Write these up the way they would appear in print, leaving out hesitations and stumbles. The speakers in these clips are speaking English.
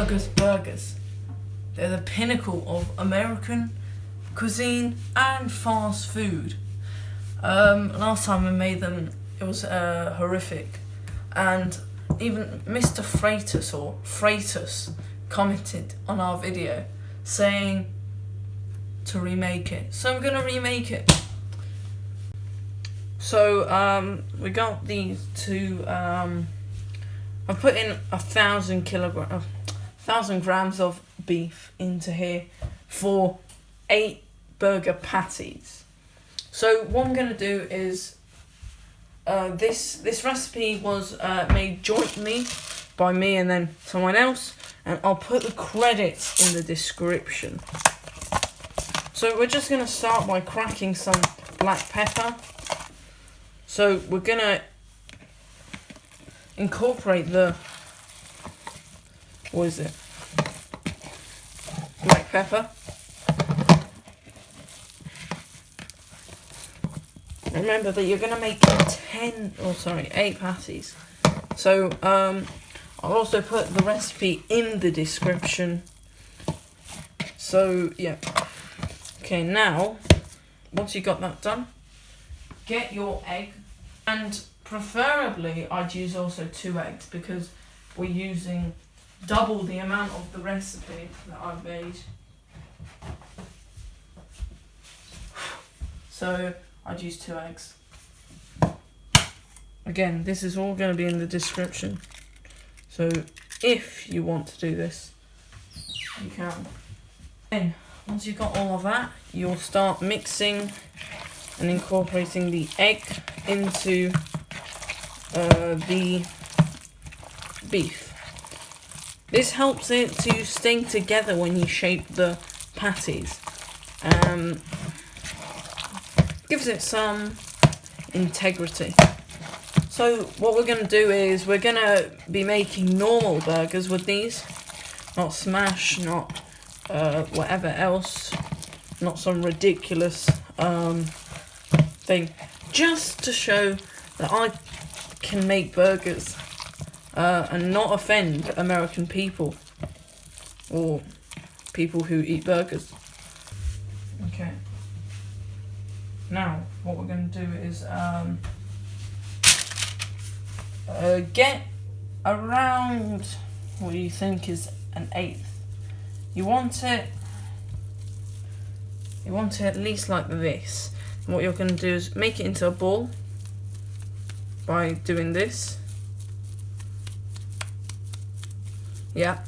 burgers. They're the pinnacle of American cuisine and fast food. Last time I made them, it was horrific, and even Mr. Freitas commented on our video saying to remake it. So I'm gonna remake it. So we got these two. I put in 1,000 grams of beef into here for 8 burger patties. So what I'm gonna do is this recipe was made jointly by me and then someone else, and I'll put the credits in the description. So we're just gonna start by cracking some black pepper. So we're gonna incorporate the black pepper. Remember that you're gonna make 8 patties. So I'll also put the recipe in the description. So yeah. Okay, now once you got that done, get your egg, and preferably I'd use also 2 eggs because we're using double the amount of the recipe that I've made. So I'd use 2 eggs. Again, this is all going to be in the description. So if you want to do this, you can. Then, once you've got all of that, you'll start mixing and incorporating the egg into the beef. This helps it to stay together when you shape the patties. Gives it some integrity. So what we're going to do is we're going to be making normal burgers with these, not smash, not whatever else, not some ridiculous thing, just to show that I can make burgers and not offend American people or people who eat burgers. Okay. Now, what we're going to do is get around what you think is an 1/8. You want it at least like this. And what you're going to do is make it into a ball by doing this. Yeah.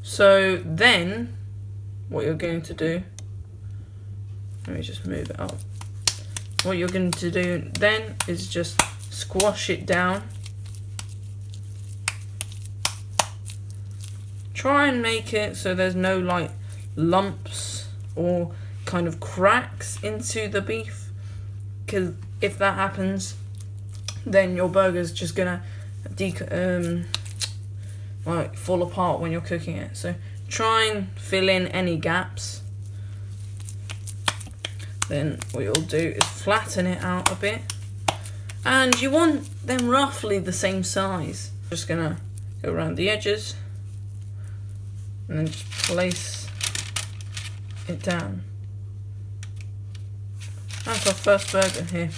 So then, what you're going to do, let me just move it up. What you're going to do then is just squash it down. Try and make it so there's no like lumps or kind of cracks into the beef, because if that happens, then your burger's just gonna like fall apart when you're cooking it. So try and fill in any gaps. Then what you'll do is flatten it out a bit, and you want them roughly the same size. Just gonna go around the edges and then just place it down. That's our first burger here.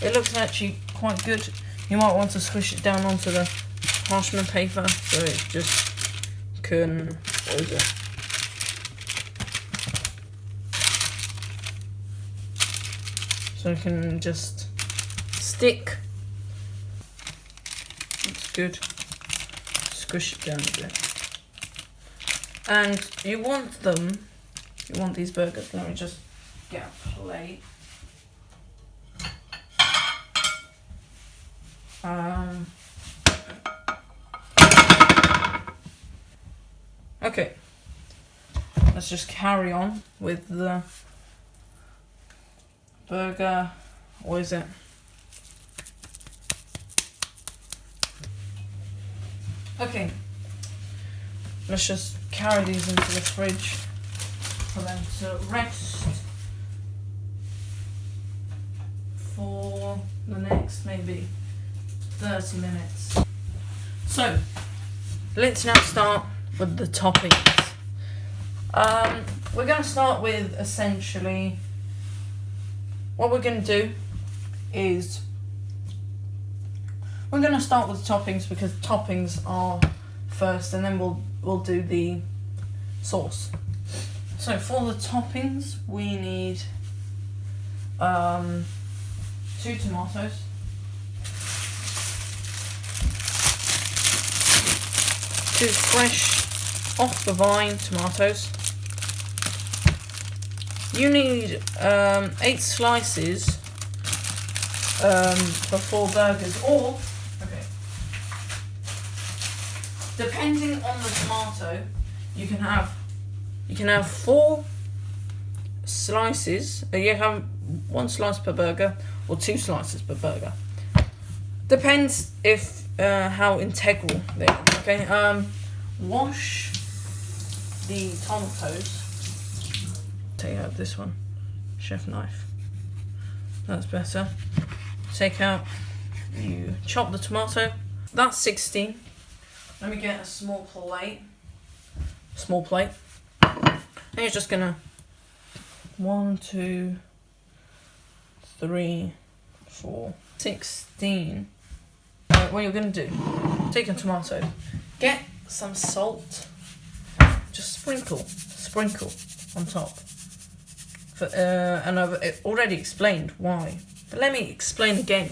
It looks actually quite good. You might want to squish it down onto the parchment paper so it just can, so it can just stick. That's good. Squish it down a bit. And you want these burgers. Let me just get a plate. Okay, let's just carry on with the burger. What is it? Okay, let's just carry these into the fridge for them to rest for for the next maybe 30 minutes. So, let's now start with the toppings. We're going to start with essentially, what we're going to do is, we're going to start with toppings because toppings are first, and then we'll do the sauce. So for the toppings, we need 2 tomatoes, 2 fresh off the vine tomatoes. You need 8 slices for 4 burgers, or depending on the tomato, you can have 4 slices. You have 1 slice per burger or 2 slices per burger. Depends if how integral they are. Okay. Wash the tomatoes. Take out this one, chef knife. That's better. Take out. You chop the tomato. That's 16. Let me get a small plate. And you're just gonna 1, 2, 3, 4, 16. What you're gonna do? Take a tomato. Get some salt. Just sprinkle on top. And I've already explained why. But let me explain again.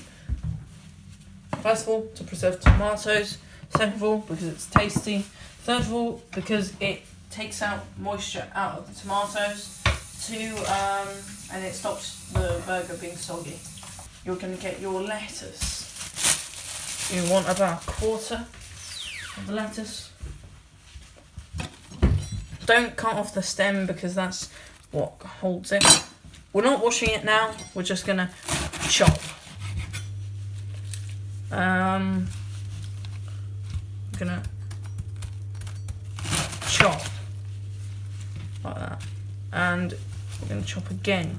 First of all, to preserve tomatoes. Second of all, because it's tasty. Third of all, because it takes out moisture out of the tomatoes. 2, and it stops the burger being soggy. You're going to get your lettuce. You want about 1/4 of the lettuce. Don't cut off the stem because that's what holds it. We're not washing it now. We're just going to chop. Gonna chop like that, and we're gonna chop again.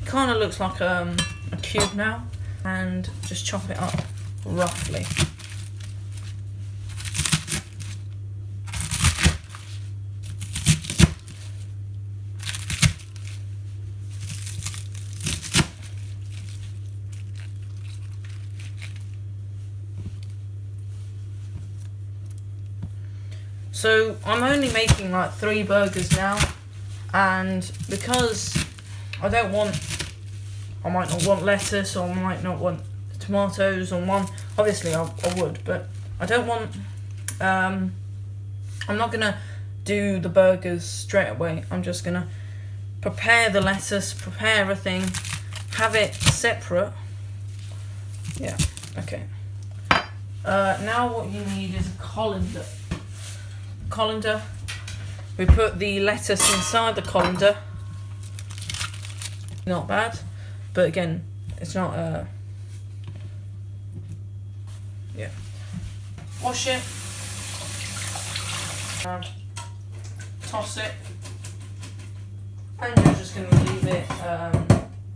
It kind of looks like a cube now, and just chop it up roughly. So I'm only making like 3 burgers now, and because I might not want lettuce, or I might not want tomatoes on one. Obviously I would, but I don't want, I'm not gonna do the burgers straight away. I'm just gonna prepare the lettuce, prepare everything, have it separate. Yeah, okay. Now what you need is a colander. We put the lettuce inside the colander. Not bad, but again, it's not yeah. Wash it, toss it, and you're just going to leave it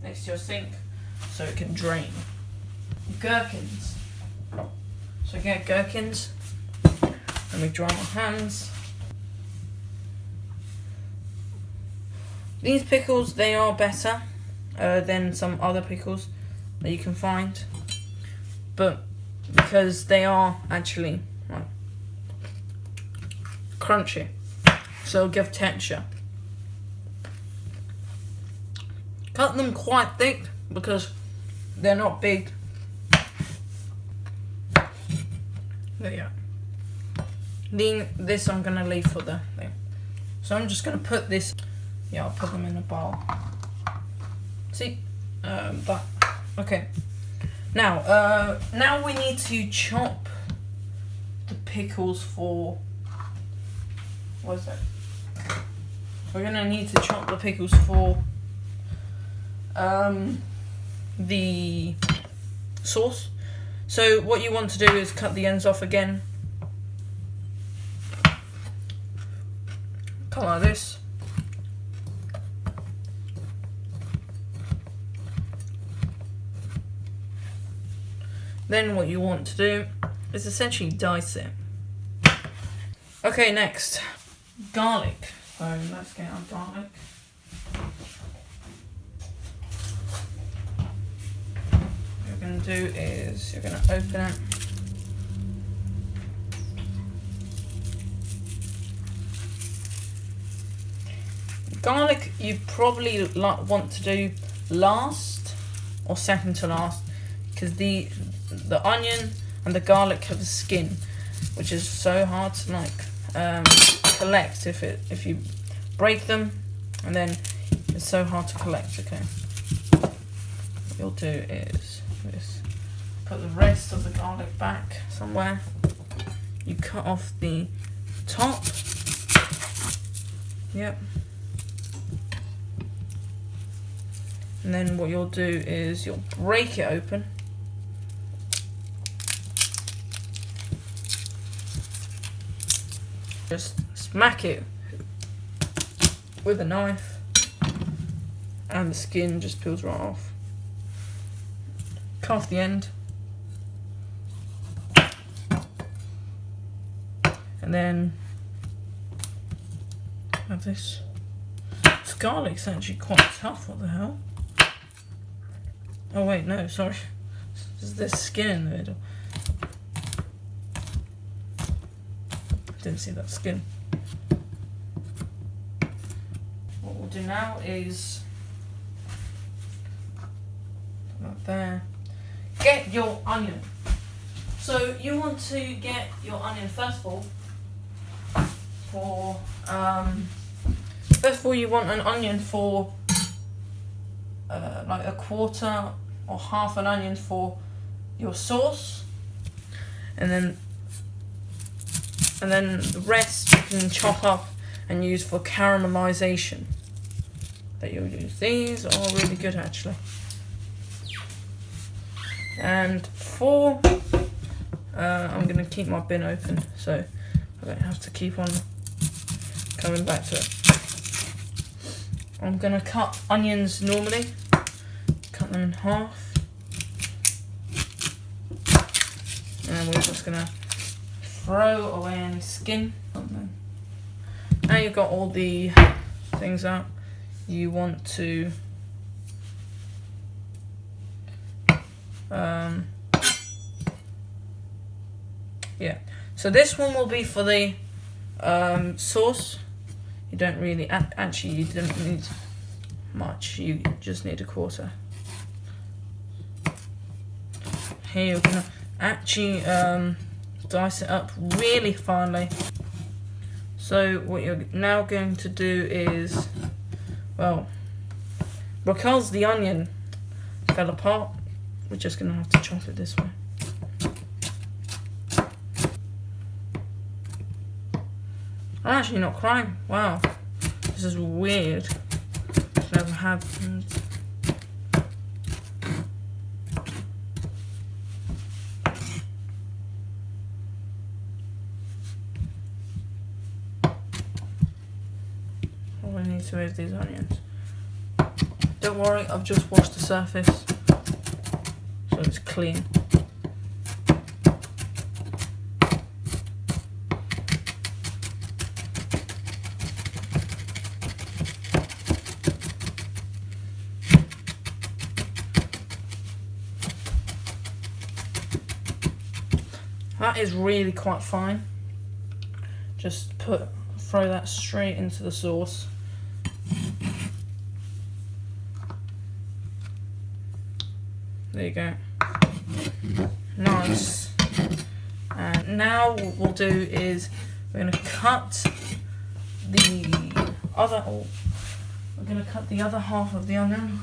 next to your sink so it can drain. Gherkins. So get gherkins. Let me dry my hands. These pickles, they are better than some other pickles that you can find, but because they are actually crunchy, so give texture. Cut them quite thick because they're not big. There you go. This I'm gonna leave for the thing. So I'm just gonna put this. Yeah, I'll put them in a bowl. See, that. Okay. Now we need to chop the pickles for. What is that? We're gonna need to chop the pickles for the sauce. So what you want to do is cut the ends off again. Cut like this. Then what you want to do is essentially dice it. Okay, next, garlic. So let's get our garlic. What you're going to do is you're going to open it. Garlic you probably want to do last or second to last, because the onion and the garlic have a skin which is so hard to collect if you break them, and then it's so hard to collect. Okay, what you'll do is this. Put the rest of the garlic back somewhere. You cut off the top. Yep. And then what you'll do is you'll break it open. Just smack it with a knife and the skin just peels right off. Cut off the end. And then have this. This garlic's actually quite tough, what the hell? Oh wait, no, sorry. There's this skin in the middle. Didn't see that skin. What we'll do now is right there. Get your onion. So you want to get your onion first of all you want an onion for like a quarter or half an onion for your sauce, and then the rest you can chop up and use for caramelization. That you'll use. These are really good actually. And I'm going to keep my bin open so I don't have to keep on coming back to it. I'm going to cut onions normally. Cut them in half. And we're just going to throw away any skin. Now you've got all the things out, you want to yeah, so this one will be for the sauce. You don't really actually you don't need much, you just need a quarter. Here you're gonna actually dice it up really finely. So what you're now going to do is, well, because the onion fell apart, we're just going to have to chop it this way. I'm actually not crying. Wow, this is weird. It's never happened. All I need to is these onions. Don't worry, I've just washed the surface, so it's clean. That is really quite fine. Just throw that straight into the sauce. There you go. Nice. And now what we'll do is we're going to cut the other. Oh, we're going to cut the other half of the onion.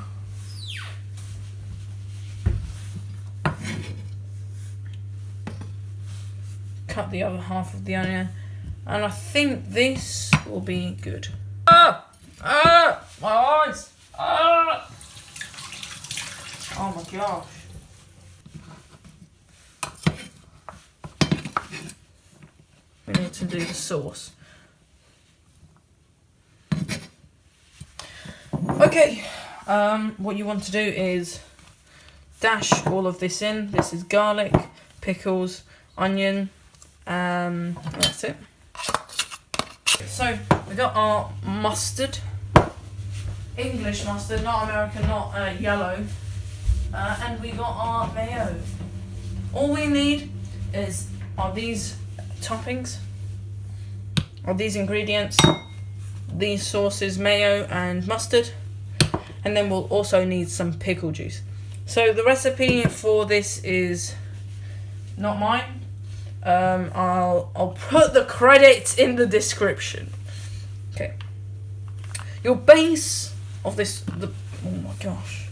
Cut the other half of the onion, and I think this will be good. My eyes! Oh my gosh. We need to do the sauce. Okay, what you want to do is dash all of this in. This is garlic, pickles, onion, that's it. So we got our mustard, English mustard, not American, not yellow, and we got our mayo. All we need are these toppings, are these ingredients, these sauces, mayo and mustard, and then we'll also need some pickle juice. So the recipe for this is not mine. I'll put the credits in the description. Okay. Your base of this, oh my gosh.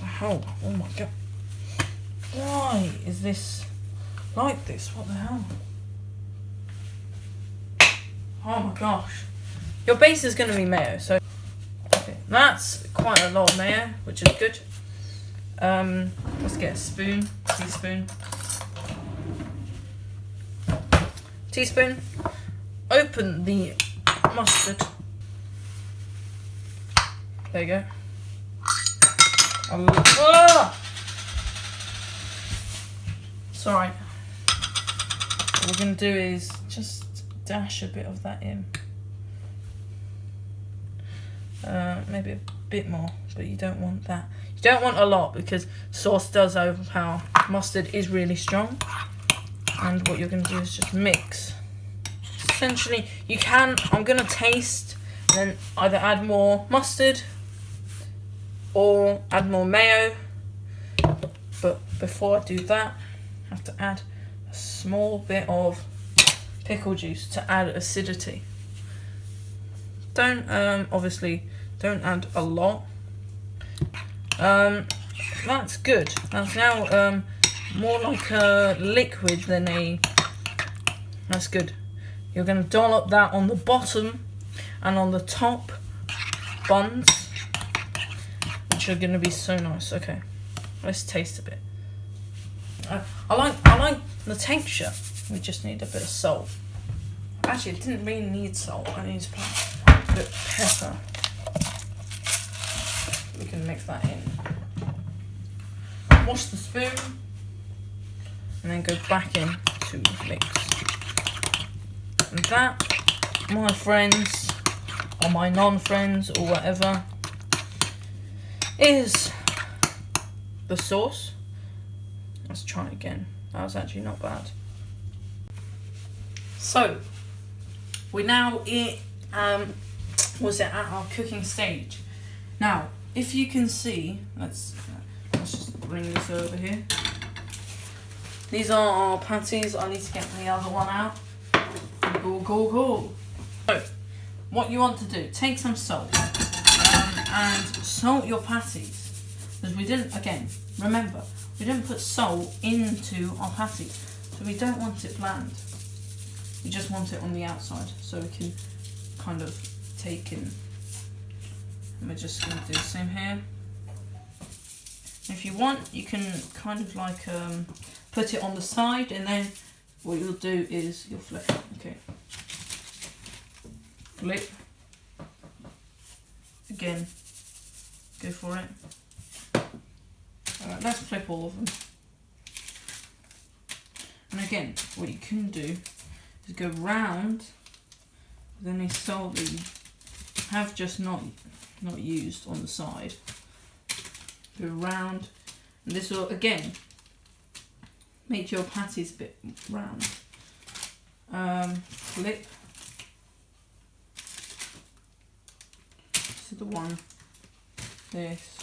How? Oh my god. Why is this like this? What the hell? Oh my gosh. Your base is going to be mayo, so okay. That's quite a lot of mayo, which is good. Let's get a spoon, teaspoon. Open the mustard. There you go. Sorry. What we're going to do is just dash a bit of that in. Maybe a bit more, but you don't want that. You don't want a lot because sauce does overpower. Mustard is really strong. And what you're going to do is just mix. Essentially, you can, I'm going to taste and then either add more mustard or add more mayo. But before I do that, I have to add a small bit of pickle juice to add acidity. Don't, obviously, don't add a lot. That's good. That's now, more like a liquid than a... That's good. You're going to dollop that on the bottom and on the top buns, which are going to be so nice. Okay, let's taste a bit. I like the texture. We just need a bit of salt. Actually, it didn't really need salt. I need to put a bit of pepper. We can mix that in. Wash the spoon. And then go back in to mix. And that, my friends, or my non-friends, or whatever, is the sauce. Let's try again. That was actually not bad. So, we now was it at our cooking stage. Now, if you can see, let's just bring this over here. These are our patties. I need to get the other one out. Cool. So, what you want to do, take some salt and salt your patties. Because we didn't, again, remember, we didn't put salt into our patties. So we don't want it bland. We just want it on the outside. So we can kind of take in. And we're just going to do the same here. If you want, you can kind of like put it on the side, and then what you'll do is you'll flip it. Okay. Flip. Again. Go for it. Alright, let's flip all of them. And again, what you can do is go round with any salt that you have just not used on the side. Go round, and this will again make your patties a bit round. Flip. So the one, this,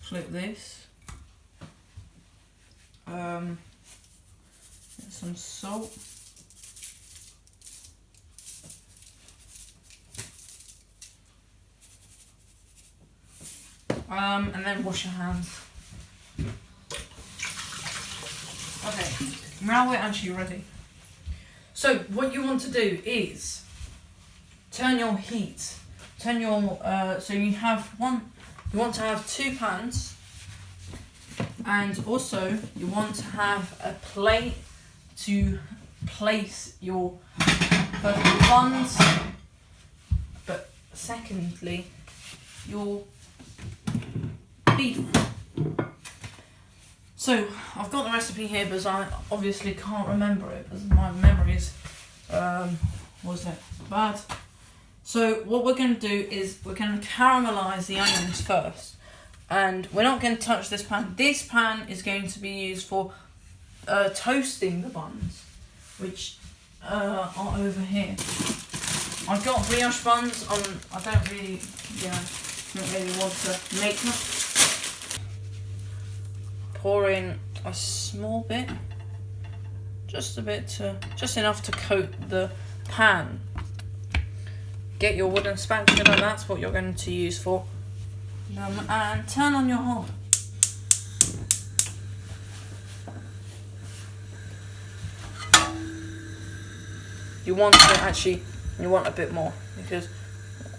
flip this. Get some salt. And then wash your hands. Okay, now we're actually ready. So what you want to do is turn your heat. Turn your so you want to have 2 pans, and also you want to have a plate to place your buns. But secondly, your beef. So I've got the recipe here, but I obviously can't remember it because my memory is bad. So what we're going to do is we're going to caramelise the onions first, and we're not going to touch this pan. This pan is going to be used for toasting the buns, which are over here. I've got brioche buns on. I don't really want to make them. Pour in a small bit, just enough to coat the pan. Get your wooden spatula, that's what you're going to use for them, and turn on your hob. You want a bit more, because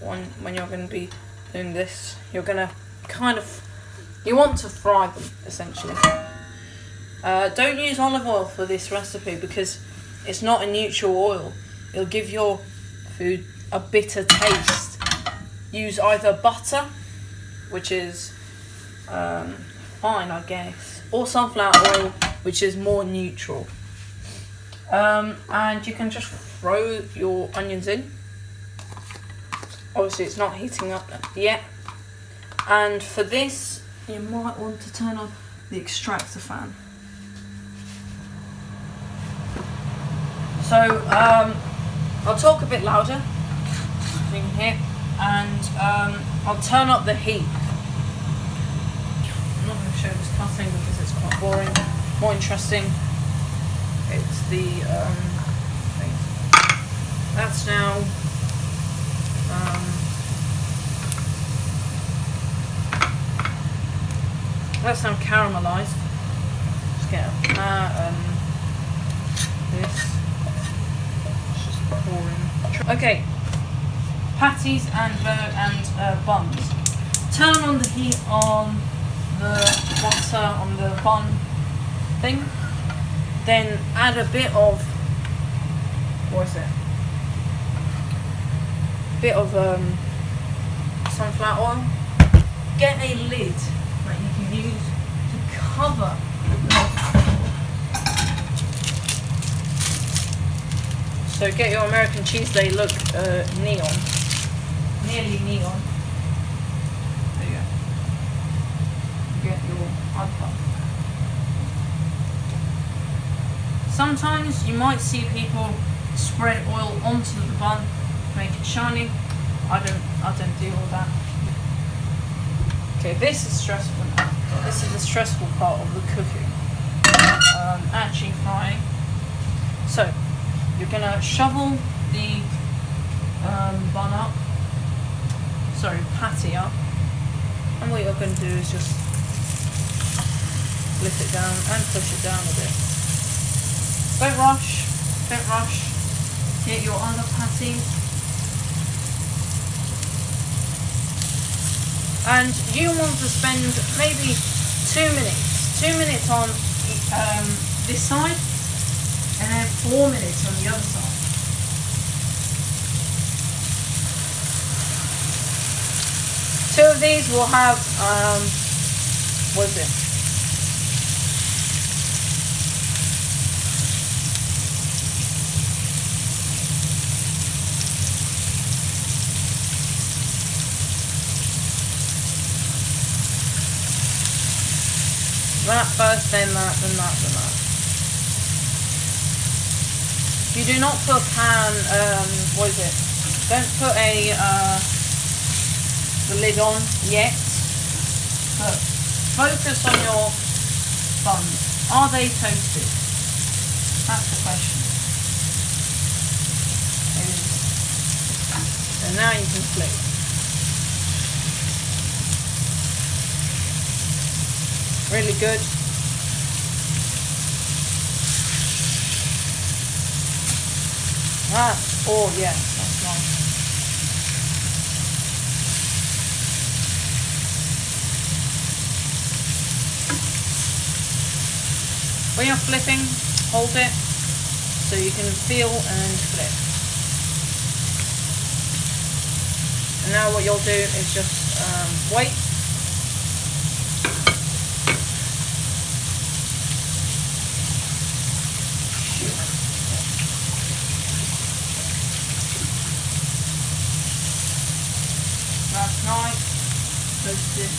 when you're going to be doing this, you're going to you want to fry them, essentially. Don't use olive oil for this recipe because it's not a neutral oil. It'll give your food a bitter taste. Use either butter, which is fine, I guess, or sunflower oil, which is more neutral. And you can just throw your onions in. Obviously it's not heating up yet. And for this, you might want to turn on the extractor fan. So I'll talk a bit louder, so you can hear, and I'll turn up the heat. I'm not going to show this cutting because it's quite boring. More interesting, it's the things. That's now caramelised. Just get this. Just pouring. Okay, patties and buns. Turn on the heat on the butter on the bun thing. Then add a bit of sunflower oil. Get a lid that you can use to cover. So get your American cheese, they look nearly neon. There you go. Get your other. Sometimes you might see people spread oil onto the bun to make it shiny. I don't do all that. Okay, this is stressful now. This is the stressful part of the cooking. Actually frying. So you're gonna shovel the patty up, and what you're gonna do is just lift it down and push it down a bit. Don't rush. Get your other patty. And you want to spend maybe 2 minutes. 2 minutes on this side, and then 4 minutes on the other side. Two of these will have, that first, then that, then that, then that. You do not put don't put the lid on yet, but focus on your buns. Are they toasted? That's the question. And now you can flip. Really good. Oh yes, that's nice. When you're flipping, hold it so you can feel and flip. And now what you'll do is just wait. That's nice, toasted.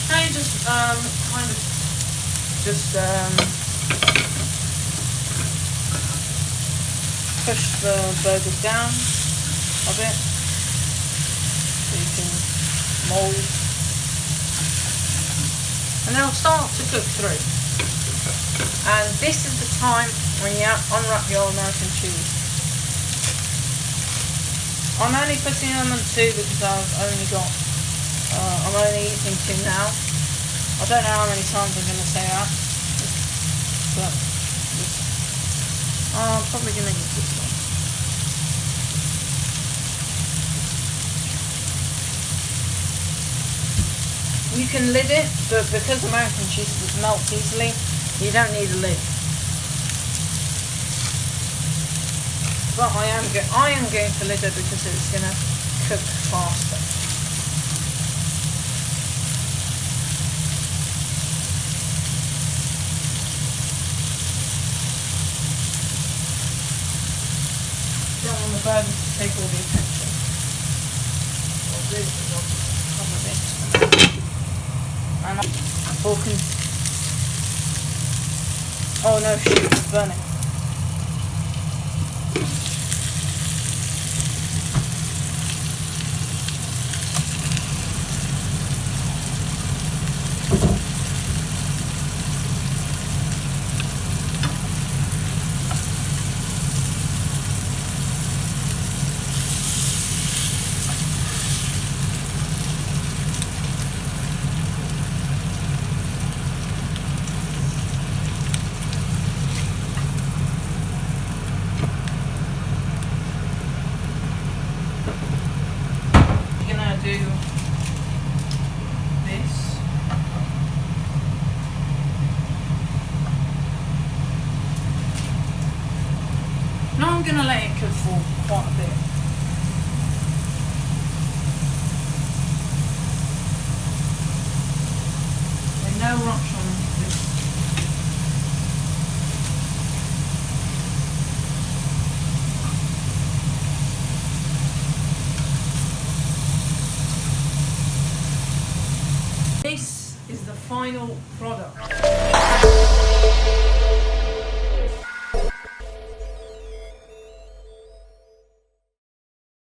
Now you just kind of just push the burgers down a bit so you can mould, and they'll start to cook through. And this is the time when you unwrap your American cheese. I'm only putting them on 2 because I'm only eating 2 now. I don't know how many times I'm going to say that, but I'm probably going to eat this one. You can lid it, but because American cheese melts easily, you don't need a lid. But I am going to lid it because it's going to cook faster. Don't want the burger to take all the attention. What I'll do is I'll just cover this. And oh no, shoot, it's burning. Do this. Now I'm going to let it cook for quite a bit. There's no rush on this. This is the final product.